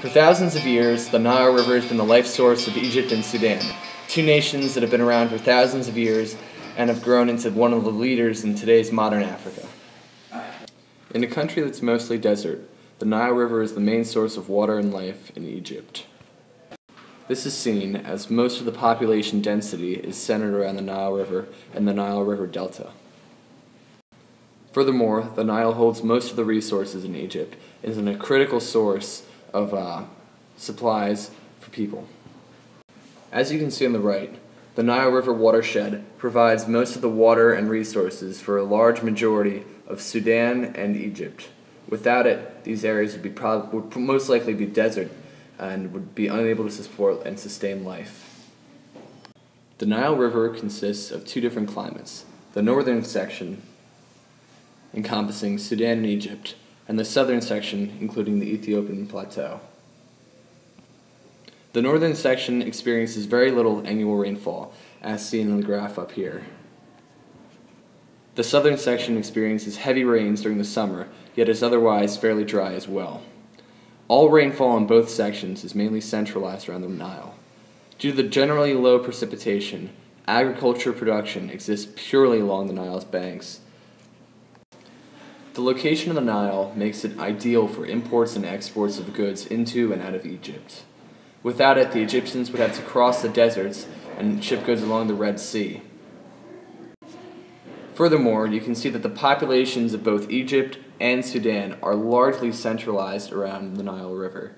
For thousands of years, the Nile River has been the life source of Egypt and Sudan, two nations that have been around for thousands of years and have grown into one of the leaders in today's modern Africa. In a country that's mostly desert, the Nile River is the main source of water and life in Egypt. This is seen as most of the population density is centered around the Nile River and the Nile River Delta. Furthermore, the Nile holds most of the resources in Egypt and is a critical source of supplies for people. As you can see on the right, the Nile River watershed provides most of the water and resources for a large majority of Sudan and Egypt. Without it, these areas would most likely be desert and would be unable to support and sustain life. The Nile River consists of two different climates: the northern section, encompassing Sudan and Egypt, and the southern section, including the Ethiopian plateau. The northern section experiences very little annual rainfall, as seen in the graph up here. The southern section experiences heavy rains during the summer, yet is otherwise fairly dry as well. All rainfall in both sections is mainly centralized around the Nile. Due to the generally low precipitation, agriculture production exists purely along the Nile's banks. The location of the Nile makes it ideal for imports and exports of goods into and out of Egypt. Without it, the Egyptians would have to cross the deserts and ship goods along the Red Sea. Furthermore, you can see that the populations of both Egypt and Sudan are largely centralized around the Nile River.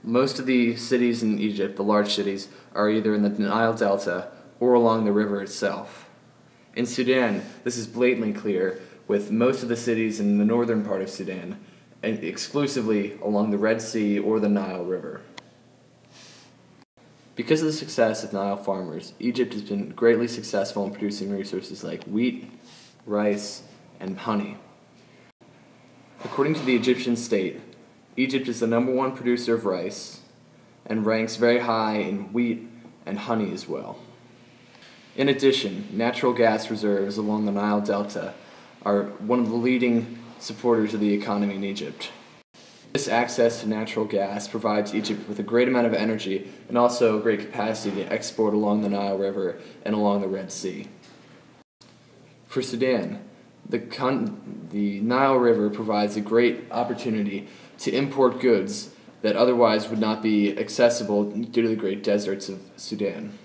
Most of the cities in Egypt, the large cities, are either in the Nile Delta or along the river itself. In Sudan, this is blatantly clear, with most of the cities in the northern part of Sudan and exclusively along the Red Sea or the Nile River. Because of the success of Nile farmers, Egypt has been greatly successful in producing resources like wheat, rice, and honey. According to the Egyptian state, Egypt is the #1 producer of rice and ranks very high in wheat and honey as well. In addition, natural gas reserves along the Nile Delta are one of the leading supporters of the economy in Egypt. This access to natural gas provides Egypt with a great amount of energy and also a great capacity to export along the Nile River and along the Red Sea. For Sudan, the Nile River provides a great opportunity to import goods that otherwise would not be accessible due to the great deserts of Sudan.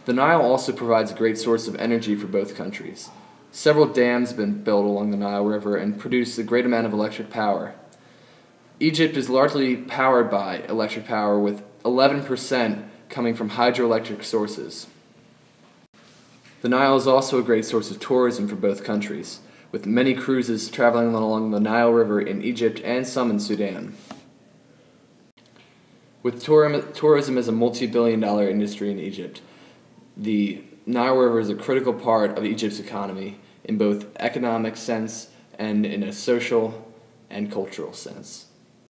The Nile also provides a great source of energy for both countries. Several dams have been built along the Nile River and produce a great amount of electric power. Egypt is largely powered by electric power, with 11% coming from hydroelectric sources. The Nile is also a great source of tourism for both countries, with many cruises traveling along the Nile River in Egypt and some in Sudan. With tourism as a multi-billion-dollar industry in Egypt, the Nile River is a critical part of Egypt's economy in both economic sense and in a social and cultural sense.